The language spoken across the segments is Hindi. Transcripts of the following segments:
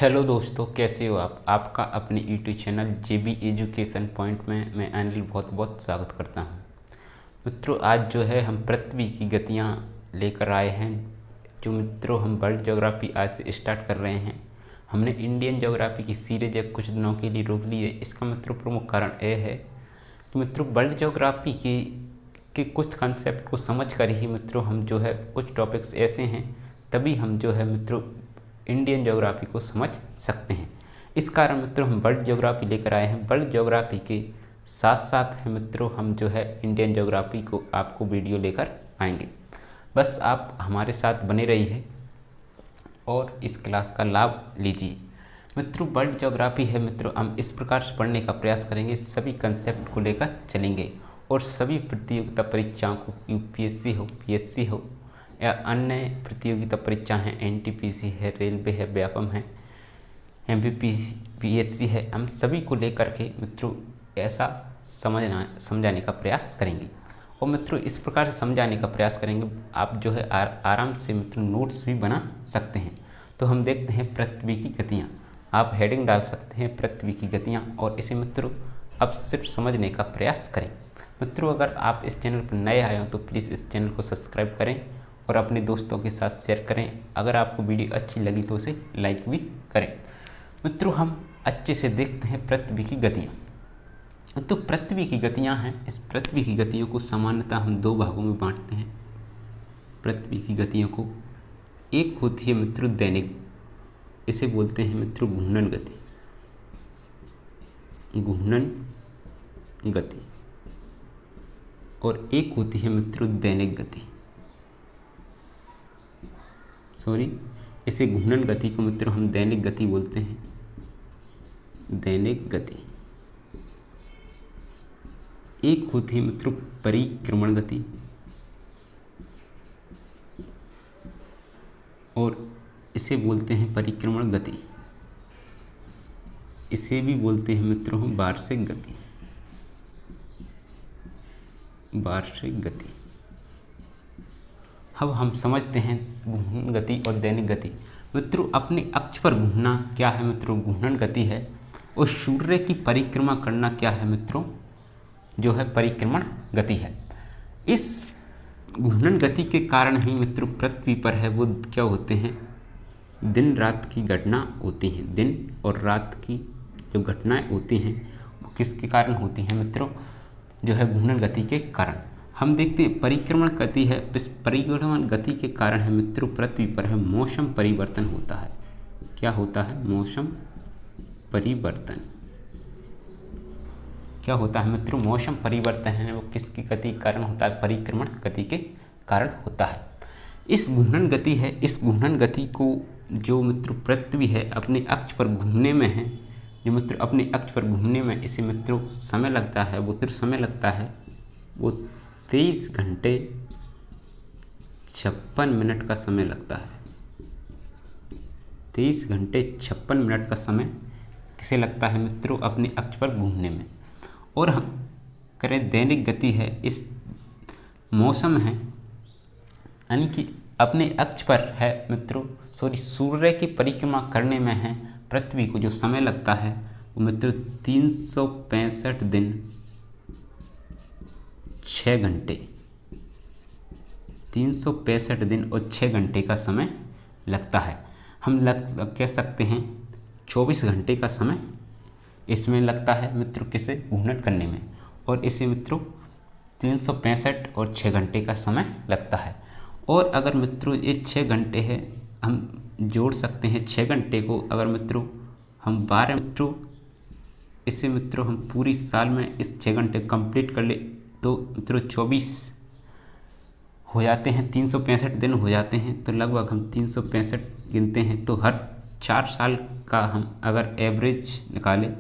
हेलो दोस्तों, कैसे हो आप। आपका अपने यूट्यूब चैनल जेबी एजुकेशन पॉइंट में मैं अनिल बहुत बहुत स्वागत करता हूं। मित्रों, आज जो है हम पृथ्वी की गतियां लेकर आए हैं। जो मित्रों हम वर्ल्ड ज्योग्राफी आज से स्टार्ट कर रहे हैं। हमने इंडियन ज्योग्राफी की सीरीज कुछ दिनों के लिए रोक ली है। इसका मित्रों प्रमुख कारण यह है कि मित्रों वर्ल्ड ज्योग्राफी के कुछ कंसेप्ट को समझ कर ही मित्रों हम जो है कुछ टॉपिक्स ऐसे हैं, तभी हम जो है मित्रों इंडियन ज्योग्राफी को समझ सकते हैं। इस कारण मित्रों हम वर्ल्ड ज्योग्राफी लेकर आए हैं। वर्ल्ड ज्योग्राफी के साथ साथ है मित्रों हम जो है इंडियन ज्योग्राफी को आपको वीडियो लेकर आएंगे। बस आप हमारे साथ बने रहिए और इस क्लास का लाभ लीजिए। मित्रों वर्ल्ड ज्योग्राफी है मित्रों हम इस प्रकार से पढ़ने का प्रयास करेंगे, सभी कंसेप्ट को लेकर चलेंगे और सभी प्रतियोगिता परीक्षाओं को यूपीएससी हो, पीएससी हो या अन्य प्रतियोगिता परीक्षा हैं, एनटीपीसी है, रेलवे है, व्यापम है, एमपीपीसी, पीएससी है, हम सभी को लेकर के मित्रों ऐसा समझाने का प्रयास करेंगे। और मित्रों इस प्रकार से समझाने का प्रयास करेंगे आप जो है आराम से मित्रों नोट्स भी बना सकते हैं। तो हम देखते हैं पृथ्वी की गतियाँ। आप हेडिंग डाल सकते हैं पृथ्वी की गतियाँ और इसे मित्रों अब सिर्फ समझने का प्रयास करें। मित्रों अगर आप इस चैनल पर नए आए हो तो प्लीज़ इस चैनल को सब्सक्राइब करें और अपने दोस्तों के साथ शेयर करें। अगर आपको वीडियो अच्छी लगी तो उसे लाइक भी करें। मित्रों हम अच्छे से देखते हैं पृथ्वी की गतियाँ। तो पृथ्वी की गतियाँ हैं, इस पृथ्वी की गतियों को सामान्यतः हम दो भागों में बांटते हैं। पृथ्वी की गतियों को एक होती है मित्रों दैनिक, इसे बोलते हैं मित्रों घूर्णन गति, घूर्णन गति, और एक होती है मित्रों दैनिक गति। इसे घूर्णन गति को मित्रों हम दैनिक गति बोलते हैं, दैनिक गति। एक होती है मित्रों परिक्रमण गति और इसे बोलते हैं परिक्रमण गति। इसे भी बोलते हैं मित्रों हम वार्षिक गति, वार्षिक गति। अब हम समझते हैं घूर्णन गति और दैनिक गति। मित्रों अपने अक्ष पर घूमना क्या है मित्रों, घूर्णन गति है, और सूर्य की परिक्रमा करना क्या है मित्रों, जो है परिक्रमण गति है। इस घूर्णन गति के कारण ही मित्रों पृथ्वी पर है वो क्या होते हैं, दिन रात की घटना होती हैं। दिन और रात की जो घटनाएं होती हैं वो किसके कारण होती हैं मित्रों, जो है घूर्णन गति के कारण। हम देखते हैं परिक्रमण गति है, इस परिक्रमण गति के कारण है मित्रों पृथ्वी पर है मौसम परिवर्तन होता है। क्या होता है, मौसम परिवर्तन। क्या होता है मित्रों, मौसम परिवर्तन है वो किसकी गति के कारण होता है, परिक्रमण गति के कारण होता है। इस घूर्णन गति है, इस घूर्णन गति को जो मित्रों पृथ्वी है अपने अक्ष पर घूमने में है, जो मित्रों अपने अक्ष पर घूमने में इसे मित्रों समय लगता है, वो समय लगता है वो 23 घंटे 56 मिनट का समय लगता है। 23 घंटे 56 मिनट का समय किसे लगता है मित्रों, अपने अक्ष पर घूमने में। और हम करें दैनिक गति है, इस मौसम है यानी कि अपने अक्ष पर है मित्रों, सूर्य की परिक्रमा करने में है पृथ्वी को जो समय लगता है वो मित्रों 365 दिन 6 घंटे, 365 दिन और 6 घंटे का समय लगता है। हम कह सकते हैं 24 घंटे का समय इसमें लगता है मित्रों किसे, घूर्णन करने में, और इसे मित्रों 365 और 6 घंटे का समय लगता है। और अगर मित्रों ये 6 घंटे है, हम जोड़ सकते हैं 6 घंटे को, अगर मित्रों हम 12 मित्रों इसे मित्रों हम पूरी साल में इस 6 घंटे कंप्लीट कर ले तो मित्रों 24 हो जाते हैं, 365 दिन हो जाते हैं। तो लगभग हम 365 गिनते हैं, तो हर 4 साल का हम अगर एवरेज निकालें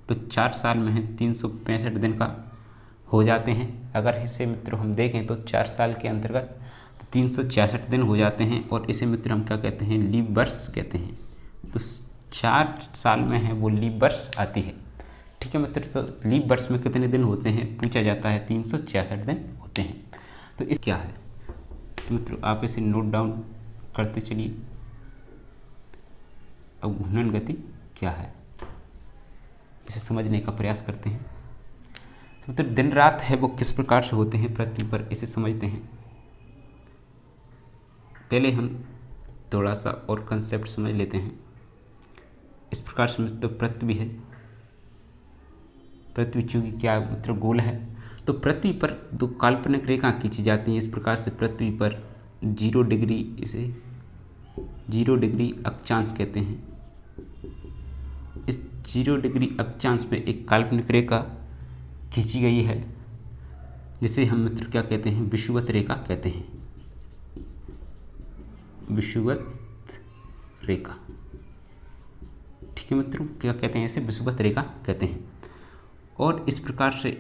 तो 4 साल में है 365 दिन का हो जाते हैं। अगर इसे मित्रों हम देखें तो 4 साल के अंतर्गत 366 दिन हो जाते हैं, और इसे मित्र हम क्या कहते हैं, लीप वर्ष कहते हैं। तो 4 साल में है वो लीप वर्ष आती है। ठीक है मित्र, तो लीप वर्ष में कितने दिन होते हैं पूछा जाता है, 366 दिन होते हैं। तो इस क्या है तो मित्रों आप इसे नोट डाउन करते चलिए। अवघूर्णन गति क्या है, इसे समझने का प्रयास करते हैं। मतलब दिन रात है वो किस प्रकार से होते हैं पृथ्वी पर, इसे समझते हैं। पहले हम थोड़ा सा और कंसेप्ट समझ लेते हैं। इस प्रकार से मतलब पृथ्वी है, पृथ्वी चूंकि क्या मतलब गोल है, तो पृथ्वी पर दो काल्पनिक रेखा खींची जाती हैं। इस प्रकार से पृथ्वी पर 0 डिग्री, इसे 0 डिग्री अक्षांश कहते हैं। इस 0 डिग्री अक्षांश में एक काल्पनिक रेखा खींची गई है, जिसे हम मित्र क्या कहते हैं, विषुवत रेखा कहते हैं। विषुवत रेखा, ठीक है मित्रों, क्या कहते हैं इसे, विषुवत रेखा कहते हैं। और इस प्रकार से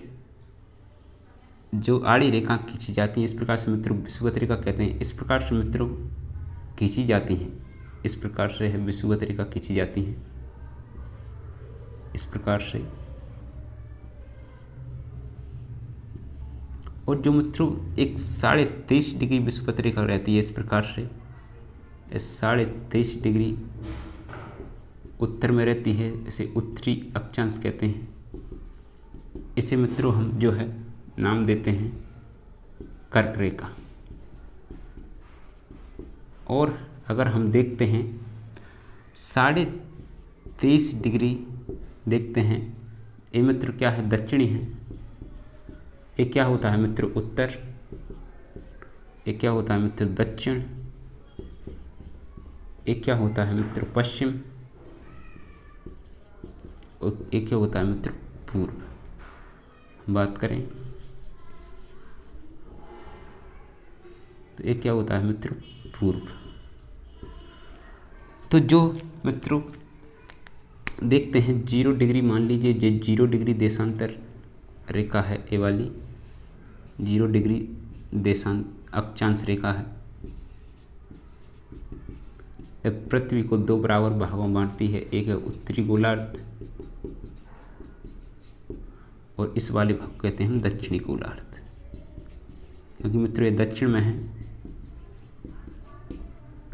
जो आड़ी रेखा खींची जाती है, इस प्रकार से मित्रों विषुवत रेखा कहते हैं। इस प्रकार से मित्रों खींची जाती हैं, इस प्रकार से है विषुवत रेखा खींची जाती है, इस प्रकार से। और जो मित्रों एक 23.5 डिग्री विषुवत रेखा रहती है, इस प्रकार से 23.5 डिग्री उत्तर में रहती है, इसे उत्तरी अक्षांश कहते हैं। इसे मित्रों हम जो है नाम देते हैं कर्क रेखा। और अगर हम देखते हैं 23.5 डिग्री देखते हैं, ये मित्र क्या है, दक्षिणी है। ये क्या होता है मित्र, उत्तर। ये क्या होता है मित्र, दक्षिण। ये क्या होता है मित्र, पश्चिम। और ये क्या होता है मित्र, पूर्व। बात करें तो ये क्या होता है मित्र, पूर्व। तो जो मित्रों देखते हैं 0 डिग्री, मान लीजिए ये 0 डिग्री देशांतर रेखा है, ये वाली 0 डिग्री अक्षांश रेखा है। यह पृथ्वी को 2 बराबर भागों में बांटती है, एक है उत्तरी गोलार्ध और इस वाले भाग को कहते हैं हम दक्षिणी गोलार्ध, क्योंकि मित्रों ये दक्षिण में है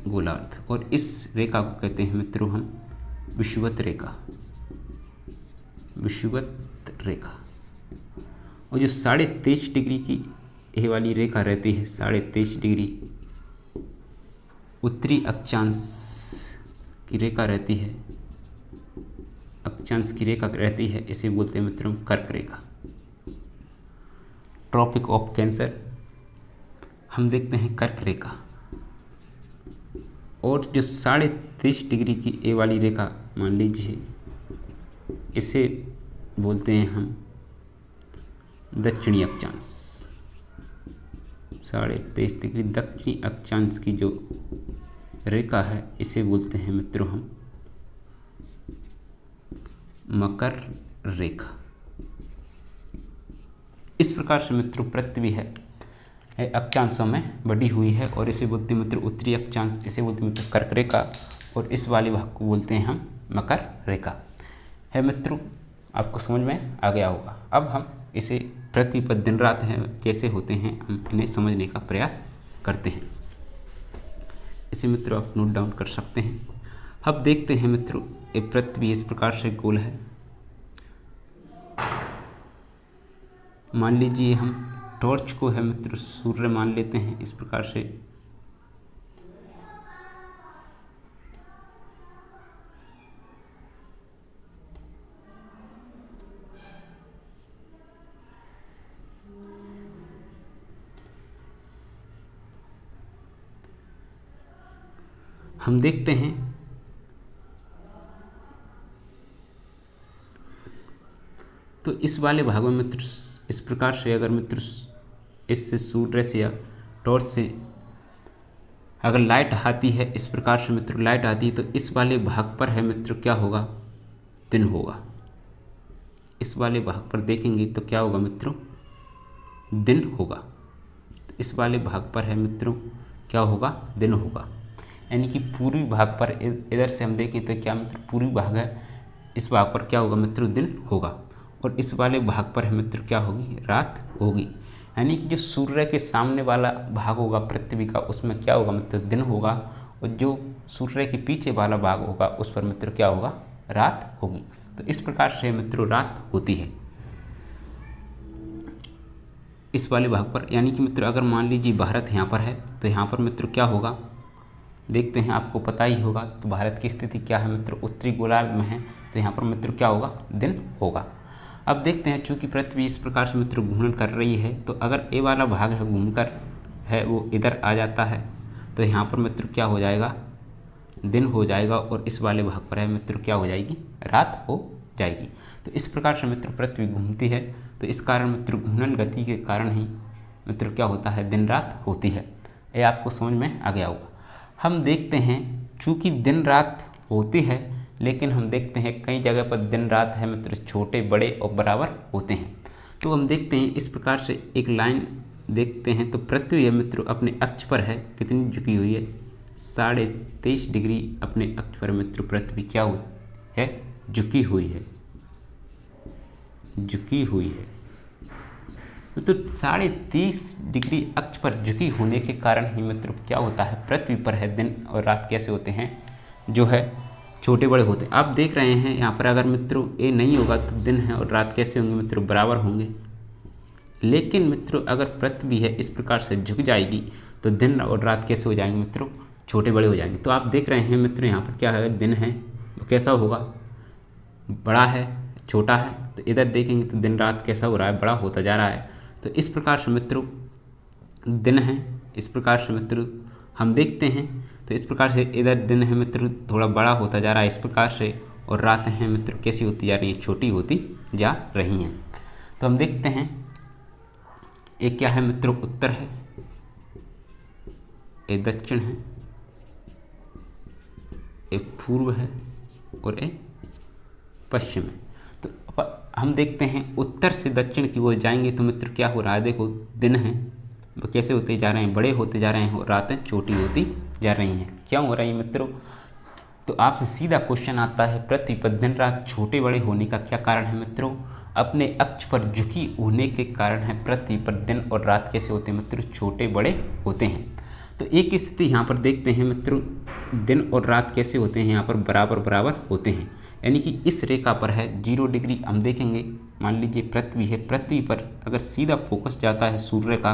गोलार्ध। और इस रेखा को कहते हैं मित्रों हम विषुवत रेखा, विषुवत रेखा। और जो 23.5 डिग्री की ये वाली रेखा रहती है, 23.5 डिग्री उत्तरी अक्षांश की रेखा रहती है, अक्षांश की रेखा रहती है, इसे बोलते हैं मित्रों कर्क रेखा। ट्रॉपिक ऑफ कैंसर हम देखते हैं कर्क रेखा। और जो 23.5 डिग्री की ए वाली रेखा मान लीजिए, इसे बोलते हैं हम दक्षिणी अक्षांश। 23.5 डिग्री दक्षिणी अक्षांश की जो रेखा है, इसे बोलते हैं मित्रों हम मकर रेखा। इस प्रकार से मित्रों पृथ्वी है अक्षांशों में बढ़ी हुई है, और इसे बोलते हैं मित्र उत्तरी अक्षांश, इसे बोलते हैं मित्र कर्क रेखा, और इस वाले भाग को बोलते हैं हम मकर रेखा। है मित्रों, आपको समझ में आ गया होगा। अब हम इसे पृथ्वी पर दिन रात है कैसे होते हैं, हम इन्हें समझने का प्रयास करते हैं। इसे मित्रों आप नोट डाउन कर सकते हैं। अब देखते हैं मित्रों, ये पृथ्वी इस प्रकार से गोल है। मान लीजिए हम टॉर्च को है मित्र सूर्य मान लेते हैं, इस प्रकार से। हम देखते हैं तो इस वाले भाग में मित्र इस प्रकार से, अगर मित्र इससे सूर्य से या टॉर्च से अगर लाइट आती है, इस प्रकार से मित्र लाइट आती है, तो इस वाले भाग पर है मित्र क्या होगा, दिन होगा। इस वाले भाग पर देखेंगे तो क्या होगा मित्रों, दिन होगा। तो इस वाले भाग पर है मित्रों क्या होगा, दिन होगा। यानी कि पूर्वी भाग पर इधर से हम देखें तो क्या मित्र पूर्वी भाग है, इस भाग पर क्या होगा मित्र, दिन होगा। और इस वाले भाग पर है मित्र क्या होगी, रात होगी। यानी कि जो सूर्य के सामने वाला भाग होगा पृथ्वी का, उसमें क्या होगा मित्र, दिन होगा। और जो सूर्य के पीछे वाला भाग होगा उस पर मित्रों क्या होगा, रात होगी। तो इस प्रकार से मित्रों रात होती है इस वाले भाग पर। यानी कि मित्रों अगर मान लीजिए भारत यहाँ पर है तो यहाँ पर मित्रों क्या होगा, देखते हैं, आपको पता ही होगा। तो भारत की स्थिति क्या है मित्रों, उत्तरी गोलार्ध में है, तो यहाँ पर मित्रों क्या होगा, दिन होगा। अब देखते हैं, चूंकि पृथ्वी इस प्रकार से मित्रों घूर्णन कर रही है, तो अगर ए वाला भाग है घूमकर है वो इधर आ जाता है तो यहाँ पर मित्रों क्या हो जाएगा, दिन हो जाएगा, और इस वाले भाग पर है मित्रों क्या हो जाएगी, रात हो जाएगी। तो इस प्रकार से मित्रों पृथ्वी घूमती है, तो इस कारण मित्रों घूर्णन गति के कारण ही मित्रों क्या होता है, दिन रात होती है। ये आपको समझ में आ गया होगा। हम देखते हैं चूँकि दिन रात होती है, लेकिन हम देखते हैं कई जगह पर दिन रात है मित्र छोटे बड़े और बराबर होते हैं। तो हम देखते हैं इस प्रकार से एक लाइन देखते हैं, तो पृथ्वी है मित्रों अपने अक्ष पर है, कितनी झुकी हुई है, 23.5 डिग्री अपने अक्ष पर मित्रों पृथ्वी क्या हुई है, झुकी हुई है, झुकी हुई है। तो 30.5 डिग्री अक्ष पर झुकी होने के कारण ही मित्रों क्या होता है, पृथ्वी पर है दिन और रात कैसे होते हैं, जो है छोटे बड़े होते हैं। आप देख रहे हैं यहाँ पर अगर मित्रों ये नहीं होगा तो दिन है और रात कैसे होंगे मित्रों, बराबर होंगे। लेकिन मित्रों अगर पृथ्वी है इस प्रकार से झुक जाएगी तो दिन और रात कैसे हो जाएंगे मित्रों, छोटे बड़े हो जाएंगे। तो आप देख रहे हैं मित्रों यहाँ पर क्या है, दिन है तो कैसा होगा, बड़ा है छोटा है। तो इधर देखेंगे तो दिन रात कैसा हो रहा है, बड़ा होता जा रहा है। तो इस प्रकार से मित्रों दिन है, इस प्रकार से मित्रों हम देखते हैं, तो इस प्रकार से इधर दिन है मित्रों थोड़ा बड़ा होता जा रहा है इस प्रकार से, और रात है मित्रों कैसी होती जा रही है, छोटी होती जा रही हैं। तो हम देखते हैं एक क्या है मित्रों, उत्तर है, एक दक्षिण है, एक पूर्व है और एक पश्चिम है। तो हम देखते हैं उत्तर से दक्षिण की ओर जाएंगे तो मित्र क्या हो रहा है, देखो दिन है वो कैसे होते जा रहे हैं, बड़े होते जा रहे हैं और रातें छोटी होती जा रही हैं। क्यों हो रही है मित्रों, तो आपसे सीधा क्वेश्चन आता है, पृथ्वी पर दिन रात छोटे बड़े होने का क्या कारण है मित्रों, अपने अक्ष पर झुकी होने के कारण है पृथ्वी पर दिन और रात कैसे होते हैं मित्रों, छोटे बड़े होते हैं। तो एक स्थिति यहाँ पर देखते हैं मित्रों, दिन और रात कैसे होते हैं, यहाँ पर बराबर बराबर होते हैं। यानी कि इस रेखा पर है 0 डिग्री, हम देखेंगे मान लीजिए पृथ्वी है, पृथ्वी पर अगर सीधा फोकस जाता है सूर्य का,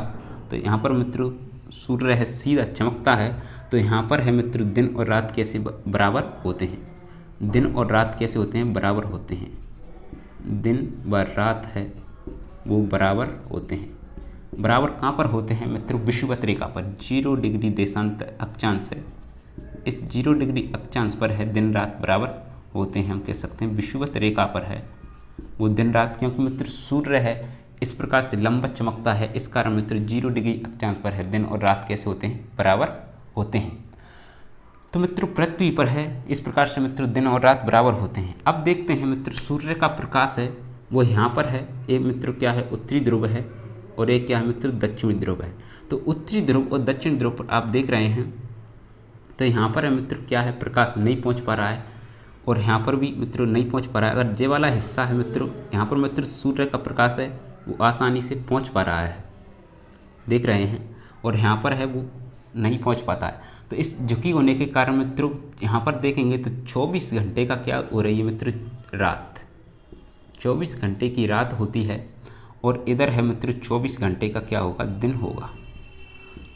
तो यहाँ पर मित्रों सूर्य है सीधा चमकता है, तो यहाँ पर है मित्रों दिन और रात कैसे बराबर होते हैं, दिन और रात कैसे होते हैं, बराबर होते हैं। दिन व रात है वो बराबर होते हैं। बराबर कहाँ पर होते हैं मित्रों, विषुवत रेखा पर, 0 डिग्री देशांत अक्षांश है, इस 0 डिग्री अक्षांश पर है दिन रात बराबर होते हैं। हम कह सकते हैं विषुवत रेखा पर है वो दिन रात, क्योंकि मित्र सूर्य है इस प्रकार से लंबवत चमकता है, इस कारण मित्र 0 डिग्री अक्षांश पर है दिन और रात कैसे होते हैं, बराबर होते हैं। तो मित्रों पृथ्वी पर है इस प्रकार से मित्रों दिन और रात बराबर होते हैं। अब देखते हैं मित्र सूर्य का प्रकाश है वो यहाँ पर है, एक मित्रों क्या है उत्तरी ध्रुव है और एक क्या है मित्रों दक्षिणी ध्रुव है। तो उत्तरी ध्रुव और दक्षिणी ध्रुव पर आप देख रहे हैं तो यहाँ पर है मित्र क्या है, प्रकाश नहीं पहुँच पा रहा है और यहाँ पर भी मित्रों नहीं पहुँच पा रहा है। अगर ये वाला हिस्सा है मित्रों, यहाँ पर मित्र सूर्य का प्रकाश है वो आसानी से पहुँच पा रहा है, देख रहे हैं, और यहाँ पर है वो नहीं पहुँच पाता है। तो इस झुकी होने के कारण मित्रों यहाँ पर देखेंगे तो 24 घंटे का क्या हो रही है मित्रों, रात, 24 घंटे की रात होती है, और इधर है मित्रों 24 घंटे का क्या होगा, दिन होगा।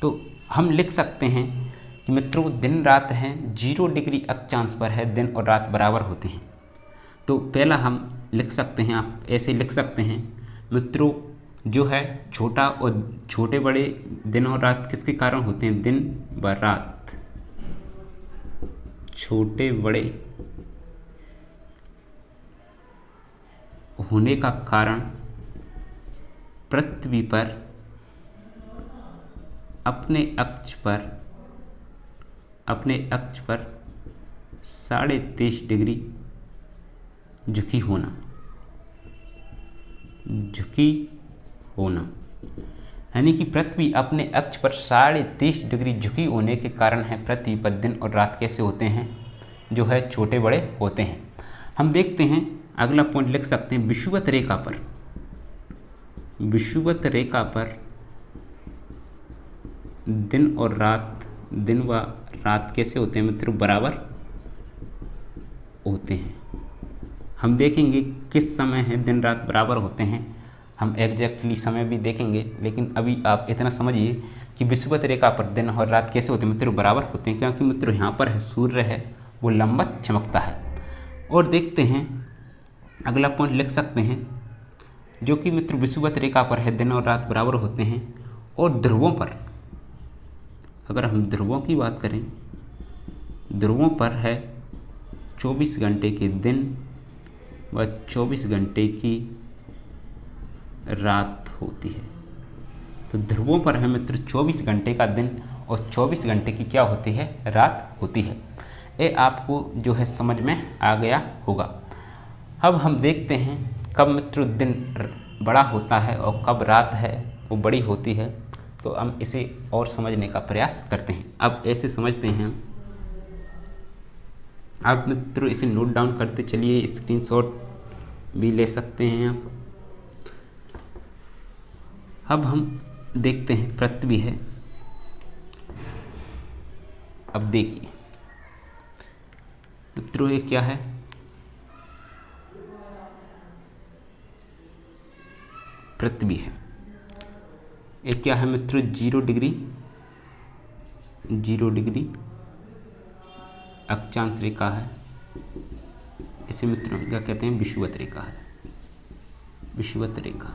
तो हम लिख सकते हैं कि मित्रों दिन रात हैं 0 डिग्री अक्षांश पर है दिन और रात बराबर होते हैं। तो पहला हम लिख सकते हैं, आप ऐसे लिख सकते हैं मित्रों, जो है छोटा और छोटे बड़े दिन और रात किसके कारण होते हैं, दिन व रात छोटे बड़े होने का कारण पृथ्वी पर अपने अक्ष पर 23.5 डिग्री झुकी होना, यानी कि पृथ्वी अपने अक्ष पर 23.5 डिग्री झुकी होने के कारण है पृथ्वी पर दिन और रात कैसे होते हैं, जो है छोटे बड़े होते हैं। हम देखते हैं अगला पॉइंट लिख सकते हैं, विषुवत रेखा पर दिन व रात कैसे होते हैं मित्रों, बराबर होते हैं। हम देखेंगे किस समय है दिन रात बराबर होते हैं, हम एग्जैक्टली समय भी देखेंगे, लेकिन अभी आप इतना समझिए कि विषुवत रेखा पर दिन और रात कैसे होते हैं मित्रों, बराबर होते हैं, क्योंकि मित्रों यहाँ पर है सूर्य है वो लंबवत चमकता है। और देखते हैं अगला पॉइंट लिख सकते हैं, जो कि मित्र विषुवत रेखा पर है दिन और रात बराबर होते हैं। और ध्रुवों पर, अगर हम ध्रुवों की बात करें, ध्रुवों पर है 24 घंटे के दिन व 24 घंटे की रात होती है। तो ध्रुवों पर है मित्र 24 घंटे का दिन और 24 घंटे की क्या होती है, रात होती है। ये आपको जो है समझ में आ गया होगा। अब हम देखते हैं कब मित्र दिन बड़ा होता है और कब रात है वो बड़ी होती है, तो हम इसे और समझने का प्रयास करते हैं। अब ऐसे समझते हैं, आप मित्रों इसे नोट डाउन करते चलिए, स्क्रीनशॉट भी ले सकते हैं आप। अब हम देखते हैं पृथ्वी है। अब देखिए मित्रों ये क्या है, पृथ्वी है। ये क्या है मित्रों, 0 डिग्री अक्षांश रेखा है। इसे मित्रों क्या कहते हैं, विषुवत रेखा है, विषुवत रेखा।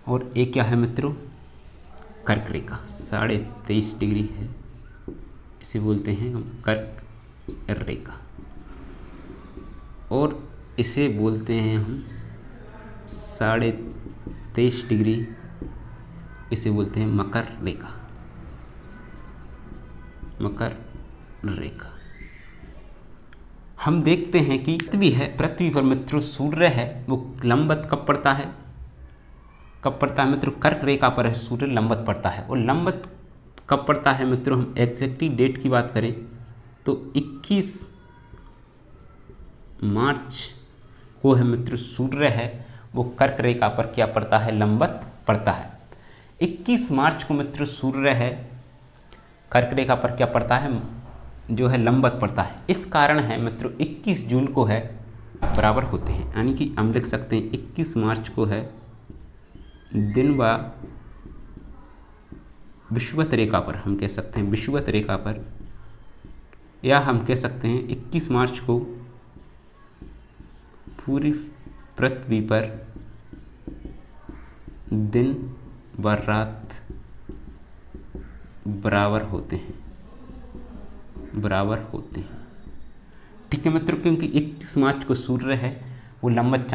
और ये क्या है मित्रों, कर्क रेखा 23.5 डिग्री है, इसे बोलते हैं हम कर्क रेखा। और इसे बोलते हैं हम 23.5 डिग्री, इसे बोलते हैं मकर रेखा, मकर रेखा। हम देखते हैं कि पृथ्वी है, पृथ्वी पर मित्रों सूर्य है वो लंबवत कब पड़ता है, कब पड़ता है मित्रों, कर्क रेखा पर है सूर्य लंबवत पड़ता है। और लंबवत कब पड़ता है मित्रों, हम एग्जैक्टली डेट की बात करें तो 21 मार्च को है मित्रों सूर्य है वो कर्क रेखा पर क्या पड़ता है, लंबवत पड़ता है। 21 मार्च को मित्रों सूर्य है कर्क रेखा पर क्या पड़ता है, जो है लंबवत पड़ता है। इस कारण है मित्रों 21 जून को है बराबर होते हैं, यानी कि हम लिख सकते हैं 21 मार्च को है दिन व विषुवत रेखा पर, हम कह सकते हैं विषुवत रेखा पर, या हम कह सकते हैं 21 मार्च को पूरी पृथ्वी पर दिन व रात बराबर होते हैं, बराबर होते हैं। ठीक है मित्रों, क्योंकि 21 मार्च को सूर्य है वो लंबवत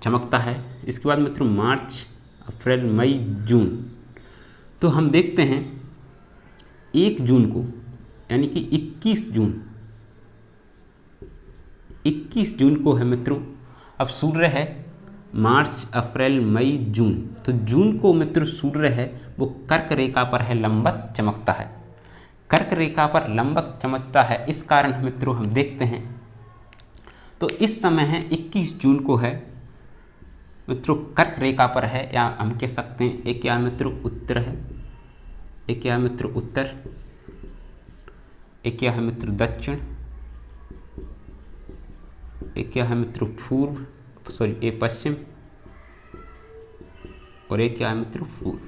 चमकता है। इसके बाद मित्रों मार्च, अप्रैल, मई, जून, तो हम देखते हैं 1 जून को, यानी कि 21 जून को है मित्रों, अब सूर्य है मार्च, अप्रैल, मई, जून, तो जून को मित्रों सूर्य है वो कर्क रेखा पर है लंबवत चमकता है, कर्क रेखा पर लंबवत चमकता है। इस कारण मित्रों हम देखते हैं तो इस समय है 21 जून को है मित्रों कर्क रेखा पर है, या हम कह सकते हैं एक क्या मित्रों उत्तर है, एक क्या मित्रों उत्तर, एक क्या है मित्रों दक्षिण, एक क्या है मित्रों पूर्व, सॉरी ये पश्चिम, और एक क्या है मित्रों पूर्व।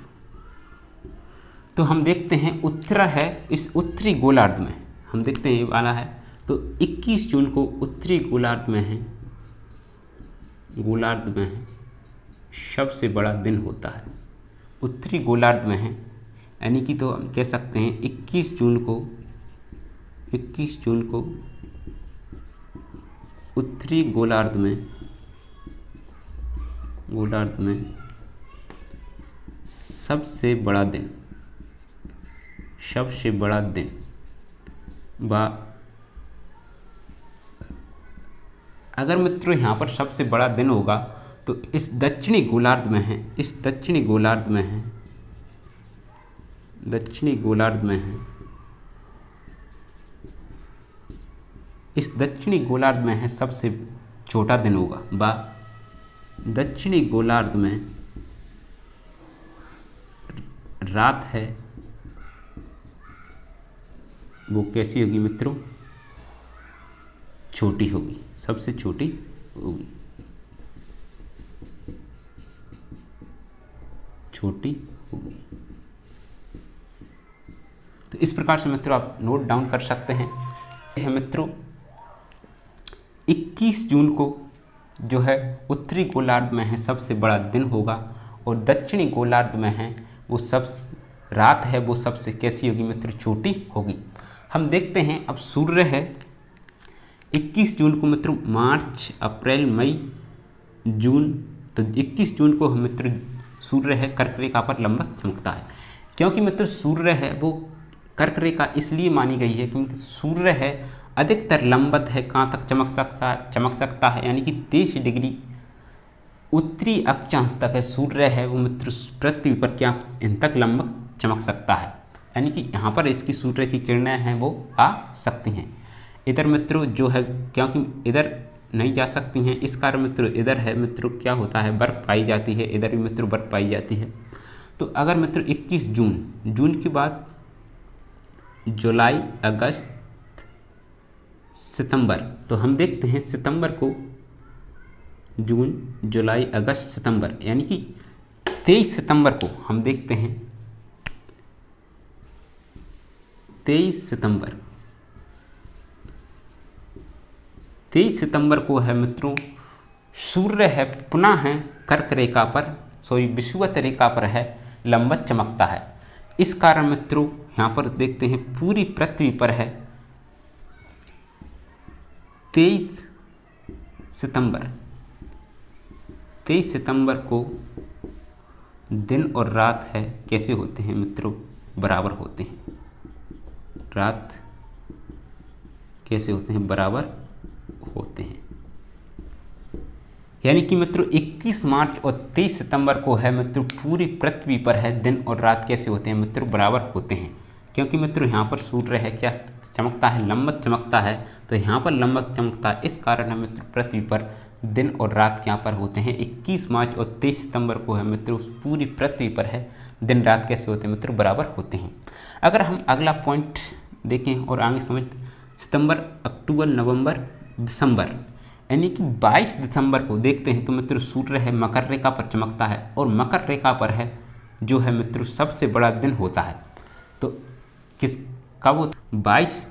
तो हम देखते हैं उत्तर है इस उत्तरी गोलार्ध में, हम देखते हैं ये वाला है, तो 21 जून को उत्तरी गोलार्ध में है, गोलार्ध में है सबसे बड़ा दिन होता है, उत्तरी गोलार्ध में है, यानी कि तो हम कह सकते हैं 21 जून को उत्तरी गोलार्ध में सबसे बड़ा दिन बा, अगर मित्रों यहाँ पर सबसे बड़ा दिन होगा तो इस दक्षिणी गोलार्ध में है, इस दक्षिणी गोलार्ध में है, इस दक्षिणी गोलार्ध में है सबसे छोटा दिन होगा, बा दक्षिणी गोलार्ध में रात है वो कैसी होगी मित्रों, छोटी होगी, सबसे छोटी होगी, छोटी होगी। तो इस प्रकार से मित्रों आप नोट डाउन कर सकते हैं। यह मित्रों 21 जून को जो है उत्तरी गोलार्ध में है सबसे बड़ा दिन होगा, और दक्षिणी गोलार्ध में है वो सब रात है वो सबसे कैसी होगी मित्रों, छोटी होगी। हम देखते हैं अब सूर्य है 21 जून को मित्रों, मार्च अप्रैल मई जून, तो 21 जून को मित्रों सूर्य है कर्क रेखा पर लंबवत चमकता है। क्योंकि मित्रों सूर्य है वो कर्क रेखा इसलिए मानी गई है क्योंकि सूर्य है अधिकतर लंबवत है, कहाँ तक चमक सकता है, यानी कि 23 डिग्री उत्तरी अक्षांश तक है सूर्य है वो मित्र पृथ्वी पर क्या इन तक लंबवत चमक सकता है, यानी कि यहाँ पर इसकी सूर्य की किरणें हैं वो आ सकती हैं। इधर मित्रों जो है क्योंकि इधर नहीं जा सकती हैं, इस कारण मित्रों इधर है मित्रों क्या होता है, बर्फ़ पाई जाती है, इधर भी मित्रों बर्फ़ पाई जाती है। तो अगर मित्रों 21 जून के बाद जुलाई अगस्त सितंबर, तो हम देखते हैं सितंबर को जून जुलाई अगस्त सितंबर, यानी कि 23 सितंबर को हम देखते हैं 23 सितंबर को है मित्रों सूर्य है पुनः है कर्क रेखा पर विषुवत रेखा पर है लंबवत चमकता है। इस कारण मित्रों यहाँ पर देखते हैं पूरी पृथ्वी पर है 23 सितंबर को दिन और रात है कैसे होते हैं मित्रों, बराबर होते हैं। रात कैसे होते हैं, बराबर होते हैं। यानी कि मित्रों 21 मार्च और 23 सितंबर को है मित्रों पूरी पृथ्वी पर है दिन और रात कैसे होते हैं मित्रों, बराबर होते हैं। क्योंकि मित्रों यहाँ पर सूर्य है क्या चमकता है, लंबवत चमकता है, तो यहाँ पर लंबवत चमकता है, इस कारण है मित्रों पृथ्वी पर दिन और रात यहाँ पर होते हैं। 21 मार्च और 23 सितंबर को है मित्रों पूरी पृथ्वी पर है दिन रात कैसे होते हैं मित्रों, बराबर होते हैं। अगर हम अगला पॉइंट देखें और आगे समझ, सितंबर अक्टूबर नवंबर दिसंबर, यानी कि 22 दिसंबर को देखते हैं तो मित्रों सूर्य है मकर रेखा पर चमकता है, और मकर रेखा पर है जो है मित्रों सबसे बड़ा दिन होता है। तो कब 22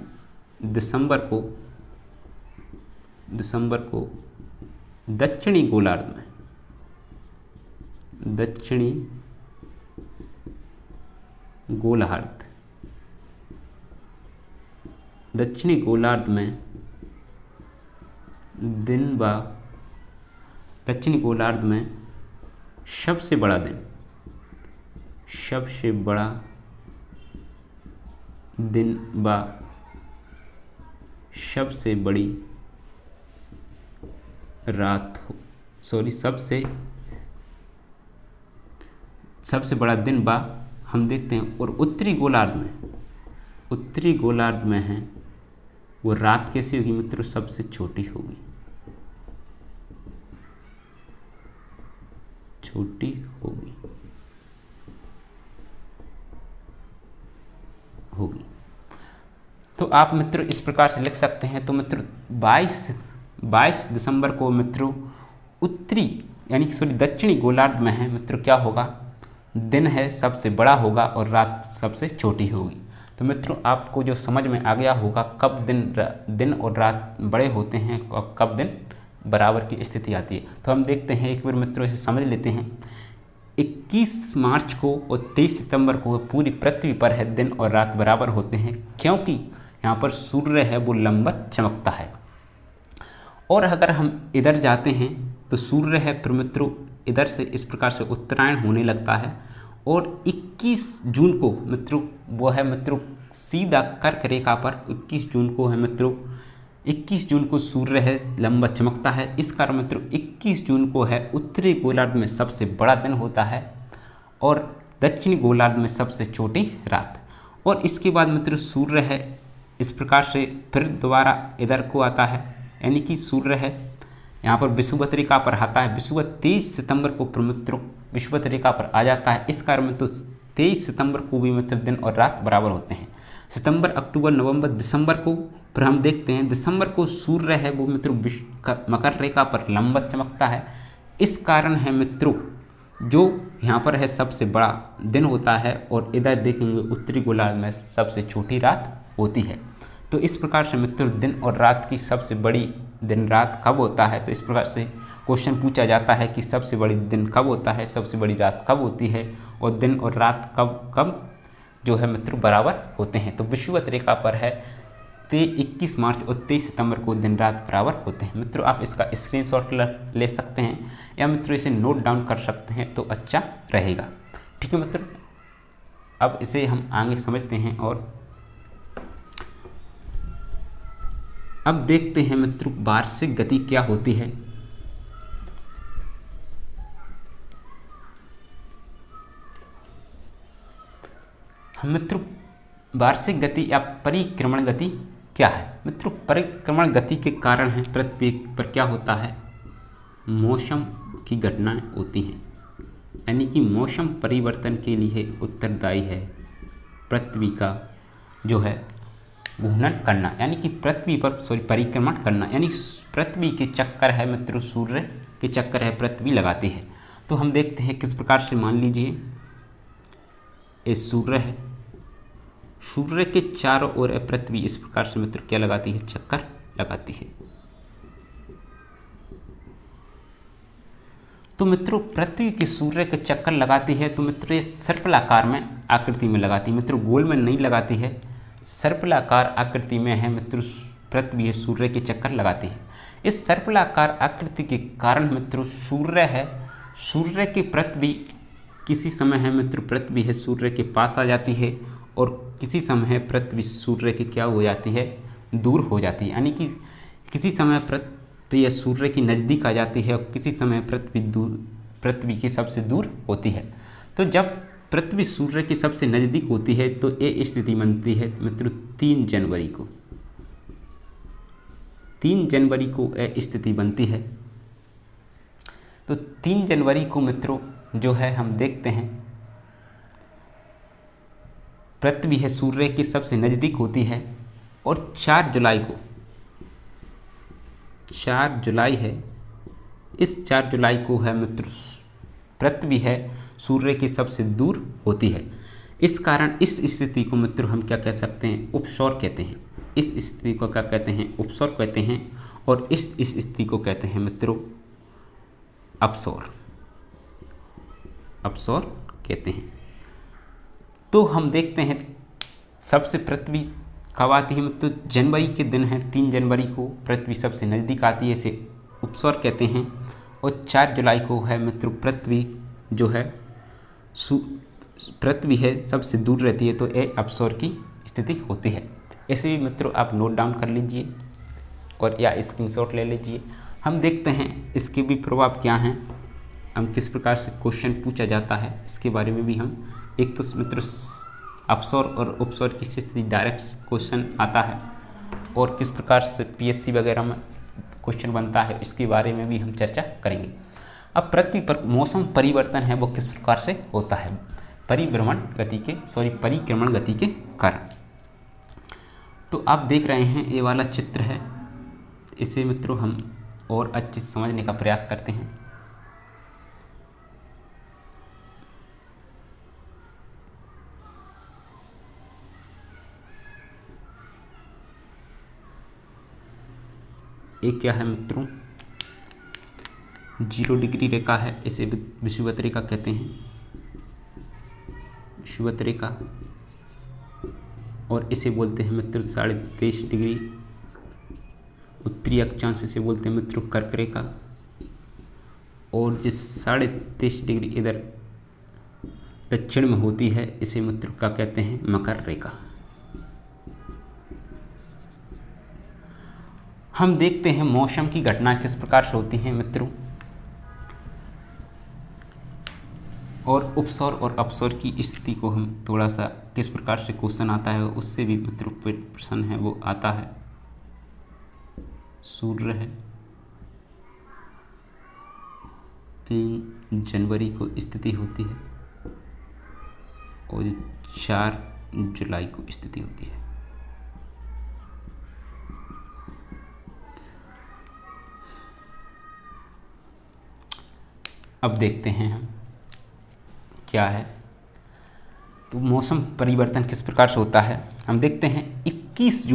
दिसंबर को दक्षिणी गोलार्ध में दक्षिणी गोलार्ध में सबसे बड़ा दिन व सबसे बड़ी रात हो, सबसे बड़ा दिन बा हम देखते हैं। और उत्तरी गोलार्ध में है वो रात कैसी होगी मित्रों, सबसे छोटी होगी, तो आप मित्रों इस प्रकार से लिख सकते हैं। तो मित्रों 22 दिसंबर को मित्रों उत्तरी यानी कि दक्षिणी गोलार्ध में है मित्रों क्या होगा, दिन है सबसे बड़ा होगा और रात सबसे छोटी होगी। तो मित्रों आपको जो समझ में आ गया होगा कब दिन और रात बड़े होते हैं और कब दिन बराबर की स्थिति आती है। तो हम देखते हैं एक बार मित्रों इसे समझ लेते हैं। 21 मार्च को और 23 सितंबर को पूरी पृथ्वी पर है दिन और रात बराबर होते हैं, क्योंकि यहाँ पर सूर्य है वो लंबवत चमकता है। और अगर हम इधर जाते हैं तो सूर्य है फिर मित्रों इधर से इस प्रकार से उत्तरायण होने लगता है, और 21 जून को मित्रों वो है मित्रों सीधा कर्क रेखा पर 21 जून को है मित्रों 21 जून को सूर्य है लंबवत चमकता है। इस कारण मित्रों 21 जून को है उत्तरी गोलार्ध में सबसे बड़ा दिन होता है और दक्षिणी गोलार्ध में सबसे छोटी रात। और इसके बाद मित्रों सूर्य है इस प्रकार से फिर दोबारा इधर को आता है, यानी कि सूर्य है यहाँ पर विषुवत रेखा पर आता है। विषुवत 23 सितंबर को मित्रों विषुवत रेखा पर आ जाता है। इस कारण में तो 23 सितंबर को भी मित्र दिन और रात बराबर होते हैं। सितंबर, अक्टूबर, नवंबर, दिसंबर को फिर हम देखते हैं दिसंबर को सूर्य है वो मित्रों मकर रेखा पर लंबवत चमकता है। इस कारण है मित्रों जो यहाँ पर है सबसे बड़ा दिन होता है और इधर देखेंगे उत्तरी गोलार्ध में सबसे छोटी रात होती है। तो इस प्रकार से मित्रों दिन और रात की सबसे बड़ी दिन रात कब होता है, तो इस प्रकार से क्वेश्चन पूछा जाता है कि सबसे बड़ी दिन कब होता है, सबसे बड़ी रात कब होती है और दिन और रात कब कब जो है मित्रों बराबर होते हैं। तो विषुवत रेखा पर है 21 मार्च और 23 सितंबर को दिन रात बराबर होते हैं। मित्रों आप इसका स्क्रीनशॉट ले सकते हैं या मित्रों इसे नोट डाउन कर सकते हैं तो अच्छा रहेगा। ठीक है मित्रों, अब इसे हम आगे समझते हैं और अब देखते हैं मित्रों वार्षिक गति क्या होती है। हम मित्रों वार्षिक गति या परिक्रमण गति क्या है। मित्रों परिक्रमण गति के कारण है पृथ्वी पर क्या होता है, मौसम की घटनाएं होती हैं, यानी कि मौसम परिवर्तन के लिए उत्तरदायी है पृथ्वी का जो है घूर्णन करना, यानी कि पृथ्वी पर परिक्रमण करना, यानी पृथ्वी के चक्कर है मित्रों सूर्य के चक्कर है पृथ्वी लगाती है। तो हम देखते हैं किस प्रकार से, मान लीजिए ये सूर्य है, सूर्य के चारों ओर पृथ्वी इस प्रकार से मित्र क्या लगाती है, चक्कर लगाती है। तो मित्रों पृथ्वी के सूर्य के चक्कर लगाती है तो मित्रों ये सर्पिलाकार में आकृति में लगाती है, मित्रों गोल में नहीं लगाती है, सर्पिलाकार आकृति में है मित्रों पृथ्वी सूर्य के चक्कर लगाती है। इस सर्पिलाकार आकृति के कारण मित्रों सूर्य है, सूर्य की पृथ्वी किसी समय है मित्र पृथ्वी है सूर्य के पास आ जाती है और किसी समय है पृथ्वी सूर्य के क्या हो जाती है, दूर हो जाती है, यानी कि किसी समय पृथ्वी सूर्य की नज़दीक आ जाती है और किसी समय पृथ्वी की सबसे दूर होती है। तो जब पृथ्वी सूर्य की सबसे नज़दीक होती है तो ये स्थिति बनती है मित्रों 3 जनवरी को, 3 जनवरी को ये स्थिति बनती है। तो 3 जनवरी को मित्रों जो है हम देखते हैं पृथ्वी है सूर्य के सबसे नज़दीक होती है और 4 जुलाई को, 4 जुलाई है, इस 4 जुलाई को है मित्र पृथ्वी है सूर्य की सबसे दूर होती है। इस कारण इस स्थिति को मित्र हम क्या कह सकते हैं, उपसौर कहते हैं। इस स्थिति को क्या कहते हैं, उपसौर कहते हैं और इस स्थिति को कहते हैं मित्रों अपसौर, अपसौर कहते हैं। तो हम देखते हैं सबसे पृथ्वी कब आती है मित्रों, जनवरी के दिन है 3 जनवरी को पृथ्वी सबसे नज़दीक आती है, इसे उपसौर कहते हैं। और 4 जुलाई को है मित्रों पृथ्वी जो है पृथ्वी है सबसे दूर रहती है, तो ये अपसौर की स्थिति होती है। ऐसे भी मित्रों आप नोट डाउन कर लीजिए और या स्क्रीनशॉट ले लीजिए। हम देखते हैं इसके भी प्रभाव क्या हैं, हम किस प्रकार से क्वेश्चन पूछा जाता है इसके बारे में भी हम, एक तो मित्रों अपसौर और उपसौर की स्थिति डायरेक्ट क्वेश्चन आता है और किस प्रकार से पीएससी वगैरह में क्वेश्चन बनता है इसके बारे में भी हम चर्चा करेंगे। अब पृथ्वी पर मौसम परिवर्तन है वो किस प्रकार से होता है, परिक्रमण गति के कारण। तो आप देख रहे हैं ये वाला चित्र है, इसे मित्रों हम और अच्छे से समझने का प्रयास करते हैं। एक क्या है मित्रों 0 डिग्री रेखा है, इसे विषुवत रेखा कहते हैं, विषुवत रेखा, और इसे बोलते हैं मित्र 23.5 डिग्री उत्तरी अक्षांश, इसे बोलते हैं मित्रों कर्क रेखा, और जिस 23.5 डिग्री इधर दक्षिण में होती है इसे मित्रों क्या कहते हैं, मकर रेखा। हम देखते हैं मौसम की घटना किस प्रकार से होती हैं मित्रों, और उपसौर और अपसौर की स्थिति को हम थोड़ा सा किस प्रकार से क्वेश्चन आता है उससे भी मित्रों प्रश्न है वो आता है। सूर्य है 3 जनवरी को स्थिति होती है और 4 जुलाई को स्थिति होती है। अब देखते हैं हम क्या है, तो मौसम परिवर्तन किस प्रकार से होता है। हम देखते हैं 21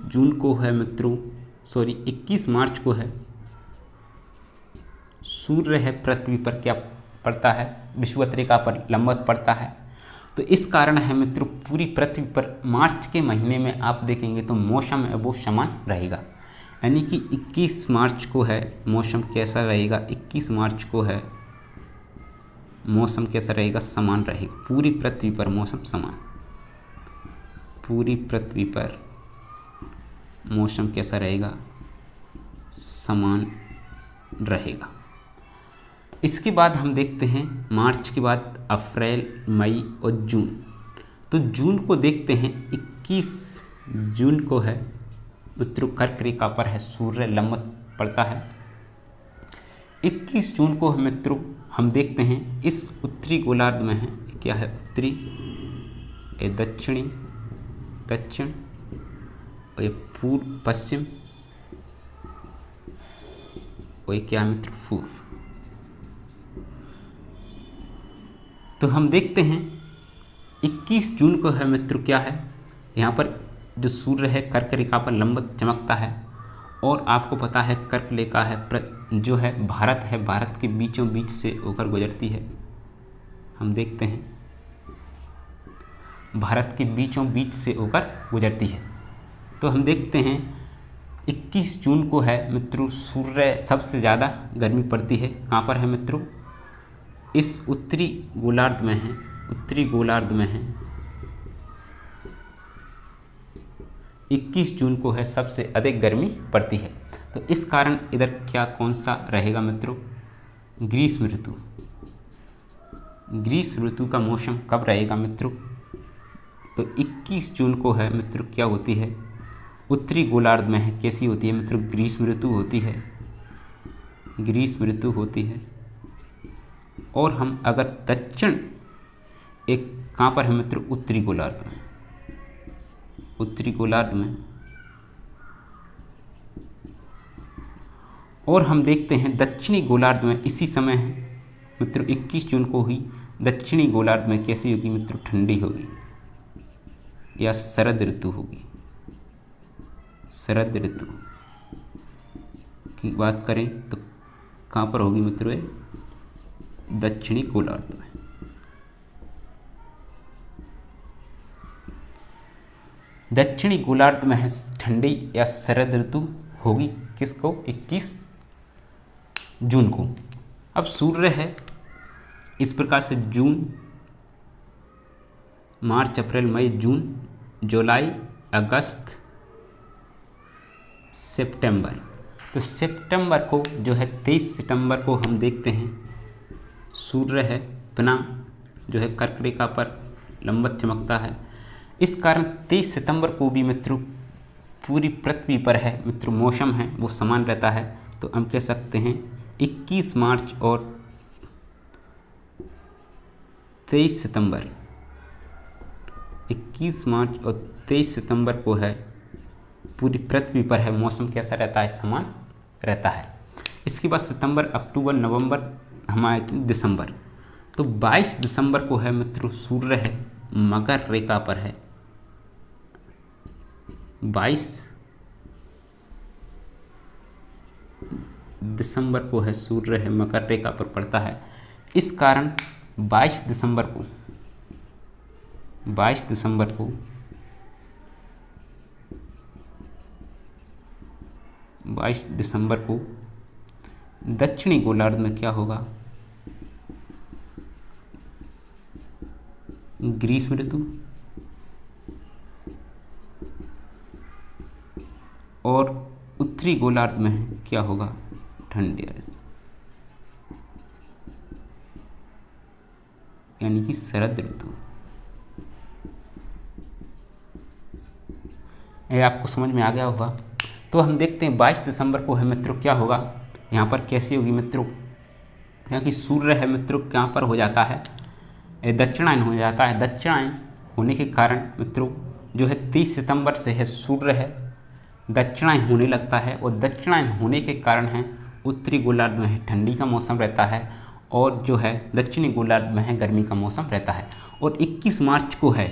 जून को है मित्रों, 21 मार्च को है, सूर्य है पृथ्वी पर क्या पड़ता है, विषुवत रेखा पर लंबवत पड़ता है। तो इस कारण है मित्रों पूरी पृथ्वी पर मार्च के महीने में आप देखेंगे तो मौसम है वो समान रहेगा। यानी कि 21 मार्च को है मौसम कैसा रहेगा, 21 मार्च को है मौसम कैसा रहेगा, समान रहेगा। पूरी पृथ्वी पर मौसम समान, पूरी पृथ्वी पर मौसम कैसा रहेगा, समान रहेगा। इसके बाद हम देखते हैं मार्च के बाद अप्रैल, मई और जून। तो जून को देखते हैं, 21 जून को है मित्रों कर्क रेखा पर है सूर्य लंबवत पड़ता है। 21 जून को मित्रों हम देखते हैं इस उत्तरी गोलार्ध में है, क्या है उत्तरी, ये दक्षिण और ये पूर्व पश्चिम और ये क्या मित्र पूर्व। तो हम देखते हैं 21 जून को है मित्र क्या है, यहाँ पर जो सूर्य है कर्क रेखा पर लंबवत चमकता है। और आपको पता है कर्क रेखा है जो है भारत है, भारत के बीचों बीच से होकर गुजरती है। हम देखते हैं भारत के बीचों बीच से होकर गुजरती है। तो हम देखते हैं 21 जून को है मित्रों सूर्य सबसे ज़्यादा गर्मी पड़ती है। कहाँ पर है मित्रों, इस उत्तरी गोलार्ध में है, उत्तरी गोलार्ध में है। 21 जून को है सबसे अधिक गर्मी पड़ती है। तो इस कारण इधर क्या कौन सा रहेगा मित्रों, ग्रीष्म ऋतु। ग्रीष्म ऋतु का मौसम कब रहेगा मित्रों, तो 21 जून को है मित्रों क्या होती है, उत्तरी गोलार्ध में है, कैसी होती है मित्रों, ग्रीष्म ऋतु होती है, ग्रीष्म ऋतु होती है। और हम अगर दक्षिण एक कहाँ पर है मित्रों, उत्तरी गोलार्ध में, उत्तरी गोलार्ध में। और हम देखते हैं दक्षिणी गोलार्ध में इसी समय है मित्रों 21 जून को ही दक्षिणी गोलार्ध में कैसी होगी मित्रों, ठंडी होगी या शरद ऋतु होगी। शरद ऋतु की बात करें तो कहाँ पर होगी मित्रों, ये दक्षिणी गोलार्ध में। दक्षिणी गोलार्ध में है ठंडी या शरद ऋतु होगी किसको, 21 जून को। अब सूर्य है इस प्रकार से जून, मार्च, अप्रैल, मई, जून, जुलाई, अगस्त, सितंबर। तो सितंबर को जो है 23 सितंबर को हम देखते हैं सूर्य है पुनः जो है कर्क रेखा पर लंबवत चमकता है। इस कारण 23 सितंबर को भी मित्रों पूरी पृथ्वी पर है मित्रों मौसम है वो समान रहता है। तो हम कह सकते हैं 21 मार्च और 23 सितंबर, 21 मार्च और 23 सितंबर को है पूरी पृथ्वी पर है मौसम कैसा रहता है, समान रहता है। इसके बाद सितंबर, अक्टूबर, नवंबर, हमारे दिसंबर। तो 22 दिसंबर को है मित्रों सूर्य है मकर रेखा पर है, 22 दिसंबर को है सूर्य है मकर रेखा पर पड़ता है। इस कारण 22 दिसंबर को 22 दिसंबर को दक्षिणी गोलार्ध में क्या होगा, ग्रीष्म ऋतु। और उत्तरी गोलार्ध में क्या होगा, ठंडी ऋतु, यानी कि शरद ऋतु। ये आपको समझ में आ गया होगा। तो हम देखते हैं 22 दिसंबर को है मित्रों क्या होगा, यहाँ पर कैसी होगी मित्रों, यहाँ की सूर्य है मित्रों कहाँ पर हो जाता है, दक्षिणायन हो जाता है। दक्षिणायन होने के कारण मित्रों जो है 30 सितंबर से है सूर्य है दक्षिणायन होने लगता है, और दक्षिणायन होने के कारण है उत्तरी गोलार्ध में है ठंडी का मौसम रहता है, और जो है दक्षिणी गोलार्ध में है गर्मी का मौसम रहता है। और 21 मार्च को है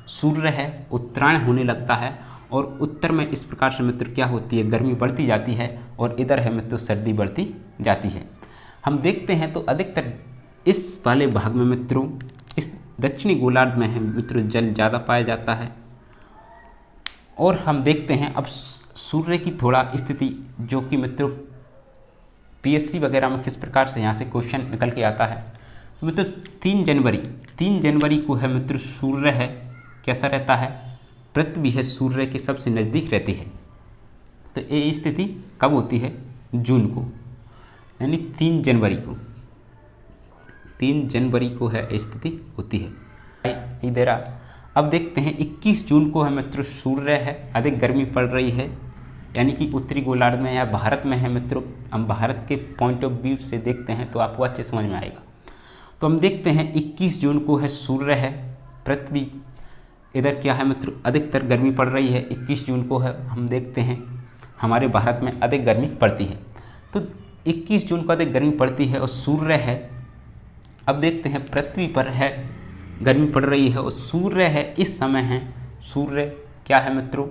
सूर्य है उत्तरायण होने लगता है, और उत्तर में इस प्रकार से मित्र क्या होती है, गर्मी बढ़ती जाती है, और इधर है मित्र सर्दी बढ़ती जाती है। हम देखते हैं तो अधिकतर इस वाले भाग में मित्रों इस दक्षिणी गोलार्ध में है मित्रों जल ज़्यादा पाया जाता है। और हम देखते हैं अब सूर्य की थोड़ा स्थिति जो कि मित्रों पीएससी वगैरह में किस प्रकार से यहाँ से क्वेश्चन निकल के आता है। तो मित्रों 3 जनवरी को है मित्रों सूर्य है कैसा रहता है, पृथ्वी है सूर्य के सबसे नज़दीक रहती है। तो ये स्थिति कब होती है, जून को, यानी 3 जनवरी को है स्थिति होती है। नहीं दे रहा। अब देखते हैं 21 जून को है मित्रों सूर्य है अधिक गर्मी पड़ रही है, यानी कि उत्तरी गोलार्ध में या भारत में है मित्रों। हम भारत के पॉइंट ऑफ व्यू से देखते हैं तो आपको अच्छे समझ में आएगा। तो हम देखते हैं 21 जून को है सूर्य है पृथ्वी, इधर क्या है मित्रों अधिकतर गर्मी पड़ रही है। 21 जून को है हम देखते हैं हमारे भारत में अधिक गर्मी पड़ती है। तो 21 जून को अधिक गर्मी पड़ती है और सूर्य है, अब देखते हैं पृथ्वी पर है गर्मी पड़ रही है और सूर्य है इस समय है, सूर्य क्या है मित्रों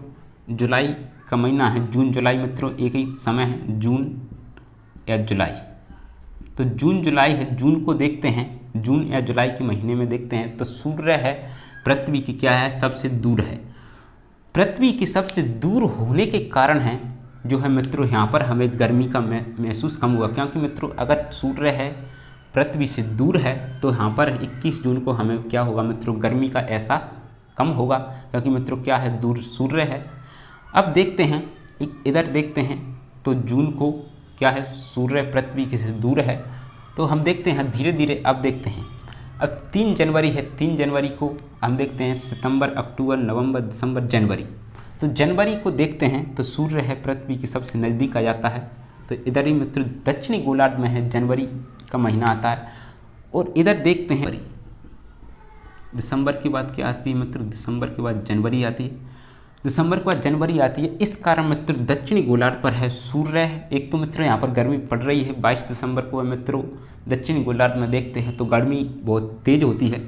जुलाई का महीना है, जून जुलाई मित्रों एक ही समय है, जून या जुलाई। तो जून जुलाई है, जून को देखते हैं, जून या जुलाई के महीने में देखते हैं तो सूर्य है पृथ्वी की क्या है सबसे दूर है। पृथ्वी की सबसे दूर होने के कारण है जो है मित्रों यहाँ पर हमें गर्मी का महसूस कम हुआ, क्योंकि मित्रों अगर सूर्य है पृथ्वी से दूर है तो यहाँ पर 21 जून को हमें क्या होगा मित्रों गर्मी का एहसास कम होगा, क्योंकि मित्रों क्या है दूर सूर्य है। अब देखते हैं इधर देखते हैं तो जून को क्या है सूर्य पृथ्वी से दूर है, तो हम देखते हैं धीरे धीरे अब देखते हैं अब 3 जनवरी है, 3 जनवरी को हम देखते हैं सितंबर अक्टूबर नवंबर दिसंबर जनवरी। तो जनवरी को देखते हैं तो सूर्य है पृथ्वी के सबसे नज़दीक आ जाता है। तो इधर ही मित्र दक्षिणी गोलार्ध में है जनवरी का महीना आता है, और इधर देखते हैं दिसंबर के बाद क्या आती है मित्र, दिसंबर के बाद जनवरी आती है, दिसंबर के बाद जनवरी आती है। इस कारण मित्र दक्षिणी गोलार्ध पर है सूर्य है, एक तो मित्र यहाँ पर गर्मी पड़ रही है। 22 दिसंबर को मित्रों दक्षिणी गोलार्ध में देखते हैं तो गर्मी बहुत तेज होती है,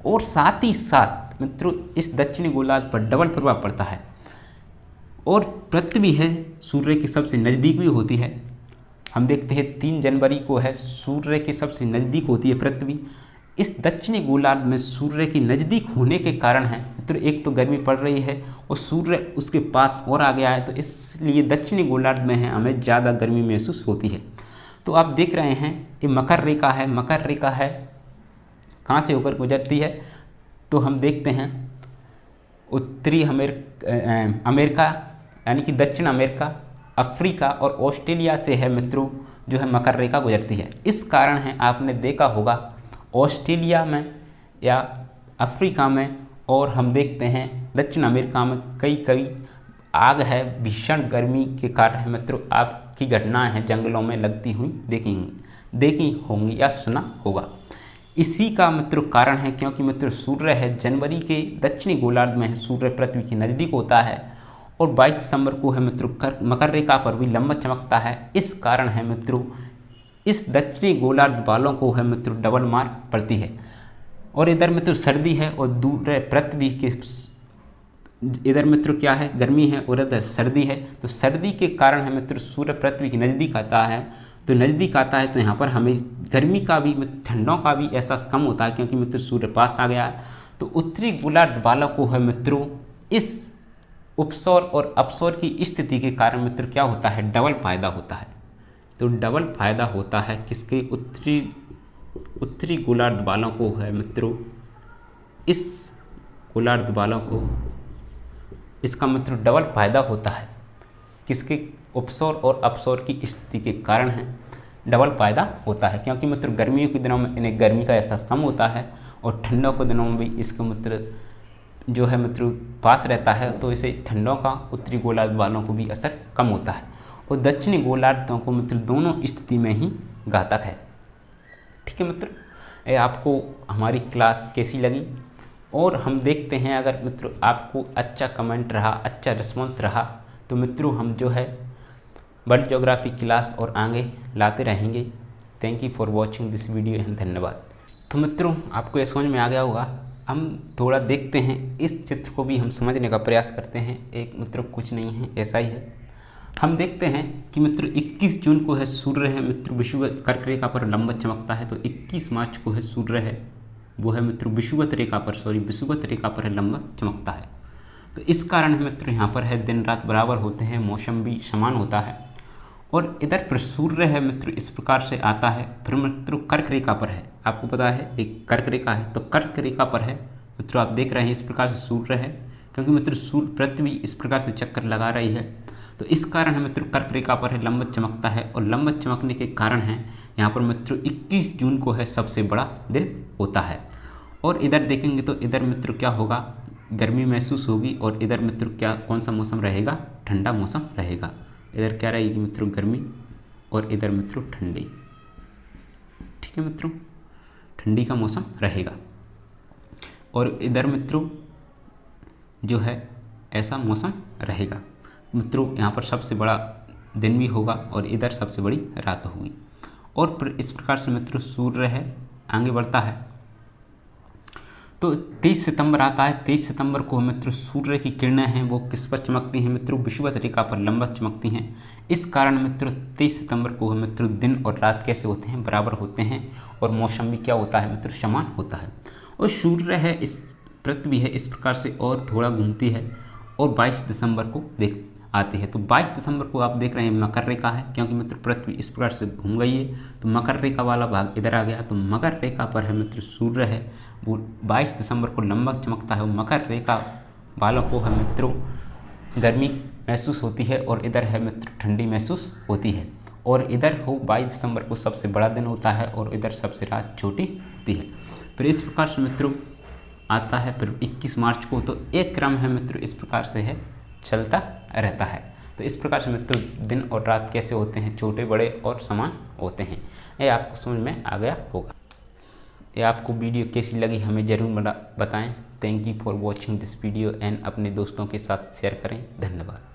और साथ ही साथ मित्रों इस दक्षिणी गोलार्ध पर डबल प्रभाव पड़ता है, और पृथ्वी है सूर्य के सबसे नज़दीक भी होती है। हम देखते हैं 3 जनवरी को है सूर्य के सबसे नज़दीक होती है पृथ्वी। इस दक्षिणी गोलार्ध में सूर्य के नज़दीक होने के कारण है मित्र एक तो गर्मी पड़ रही है और सूर्य उसके पास और आ गया है, तो इसलिए दक्षिणी गोलार्ध में है हमें ज़्यादा गर्मी महसूस होती है। तो आप देख रहे हैं ये मकर रेखा है, मकर रेखा है कहाँ से होकर गुजरती है, तो हम देखते हैं उत्तरी अमेरिका यानी कि दक्षिण अमेरिका, अफ्रीका और ऑस्ट्रेलिया से है मित्रों जो है मकर रेखा गुजरती है। इस कारण है आपने देखा होगा ऑस्ट्रेलिया में या अफ्रीका में, और हम देखते हैं दक्षिण अमेरिका में कई आग है, भीषण गर्मी के कारण है मित्रों आपकी घटनाएं हैं जंगलों में लगती हुई देखी होंगी या सुना होगा। इसी का मित्रों कारण है क्योंकि मित्रों सूर्य है जनवरी के दक्षिणी गोलार्ध में है, सूर्य पृथ्वी के नज़दीक होता है, और 22 दिसंबर को है मित्रों मकर रेखा पर भी लंबा चमकता है। इस कारण है मित्रों इस दक्षिणी गोलार्ध वालों को है मित्रों डबल मार पड़ती है, और इधर मित्रों सर्दी है और दूर पृथ्वी के इधर मित्रों क्या है गर्मी है और इधर सर्दी है। तो सर्दी के कारण है मित्रों सूर्य पृथ्वी के नज़दीक आता है, तो नज़दीक आता है तो यहाँ पर हमें गर्मी का भी ठंडों का भी एहसास कम होता है क्योंकि मित्र सूर्य पास आ गया है। तो उत्तरी गोलार्ध वालों को है मित्रों इस उपसौर और अपसौर की स्थिति के कारण मित्र क्या होता है डबल फायदा होता है। तो डबल फायदा होता है किसके, उत्तरी गोलार्ध वालों को है मित्रों, इस गोलार्ध वालों को इसका मित्र डबल फायदा होता है किसके, उपसौर और अपसौर की स्थिति के कारण है डबल फायदा होता है, क्योंकि मित्र गर्मियों के दिनों में इन्हें गर्मी का एहसास कम होता है और ठंडों के दिनों में भी इसका मित्र जो है मित्र पास रहता है, तो इसे ठंडों का उत्तरी गोलार्ध वालों को भी असर कम होता है, और दक्षिणी गोलार्धों को मित्र दोनों स्थिति में ही घातक है। ठीक है मित्र, ये आपको हमारी क्लास कैसी लगी, और हम देखते हैं अगर मित्रों आपको अच्छा कमेंट रहा, अच्छा रिस्पॉन्स रहा, तो मित्रों हम जो है वर्ल्ड ज्योग्राफी क्लास और आगे लाते रहेंगे। Thank you for watching this video and धन्यवाद। तो मित्रों आपको ये समझ में आ गया होगा, हम थोड़ा देखते हैं इस चित्र को भी हम समझने का प्रयास करते हैं। एक मित्रों कुछ नहीं है, ऐसा ही है। हम देखते हैं कि मित्रों 21 जून को है सूर्य है मित्रों विषुवत कर्क रेखा पर लंबवत चमकता है। तो 21 मार्च को है सूर्य है वो है मित्रों विषुवत रेखा पर है लंबवत चमकता है। तो इस कारण है मित्रों यहाँ पर है दिन रात बराबर होते हैं, मौसम भी समान होता है। और इधर पर सूर्य है मित्रों इस प्रकार से आता है, फिर मित्रों कर्क रेखा पर है, आपको पता है एक कर्क रेखा है, तो कर्क रेखा पर है मित्रों आप देख रहे हैं इस प्रकार से सूर्य है, क्योंकि मित्रों सूर्य पृथ्वी इस प्रकार से चक्कर लगा रही है। तो इस कारण है मित्रों कर्क रेखा पर है लंबवत चमकता है, और लंबवत चमकने के कारण है यहाँ पर मित्रों 21 जून को है सबसे बड़ा दिन होता है। और इधर देखेंगे तो इधर मित्रों क्या होगा, गर्मी महसूस होगी, और इधर मित्रों क्या कौन सा मौसम रहेगा, ठंडा मौसम रहेगा। इधर क्या रहेगी मित्रों गर्मी, और इधर मित्रों ठंडी। ठीक है मित्रों, ठंडी का मौसम रहेगा। और इधर मित्रों जो है ऐसा मौसम रहेगा। मित्रों यहाँ पर सबसे बड़ा दिन भी होगा, और इधर सबसे बड़ी रात होगी। और इस प्रकार से मित्रों सूर्य है आगे बढ़ता है। तो 23 सितंबर आता है। 23 सितंबर को मित्रों सूर्य की किरणें हैं वो किस पर चमकती हैं मित्रों, विषुवत रेखा पर लंबवत चमकती हैं। इस कारण मित्रों 23 सितंबर को मित्रों दिन और रात कैसे होते हैं, बराबर होते हैं, और मौसम भी क्या होता है मित्रों, समान होता है। और सूर्य है इस पृथ्वी है इस प्रकार से और थोड़ा घूमती है, और 22 दिसंबर को देख आती है। तो 22 दिसंबर को आप देख रहे हैं मकर रेखा है, क्योंकि मित्र पृथ्वी इस प्रकार से घूम गई है, तो मकर रेखा वाला भाग इधर आ गया। तो मकर रेखा पर है मित्र सूर्य है वो 22 दिसंबर को लंबवत चमकता है। मकर रेखा वालों को है मित्रों गर्मी महसूस होती है, और इधर है मित्र ठंडी महसूस होती है। और इधर हो 22 दिसंबर को सबसे बड़ा दिन होता है, और इधर सबसे रात छोटी होती है। फिर इस प्रकार से मित्रों आता है फिर 21 मार्च को। तो एक क्रम है मित्रों इस प्रकार से है चलता रहता है। तो इस प्रकार से मित्रों दिन और रात कैसे होते हैं, छोटे बड़े और समान होते हैं। ये आपको समझ में आ गया होगा। ये आपको वीडियो कैसी लगी हमें ज़रूर बताएं। Thank you for watching this video and अपने दोस्तों के साथ शेयर करें। धन्यवाद।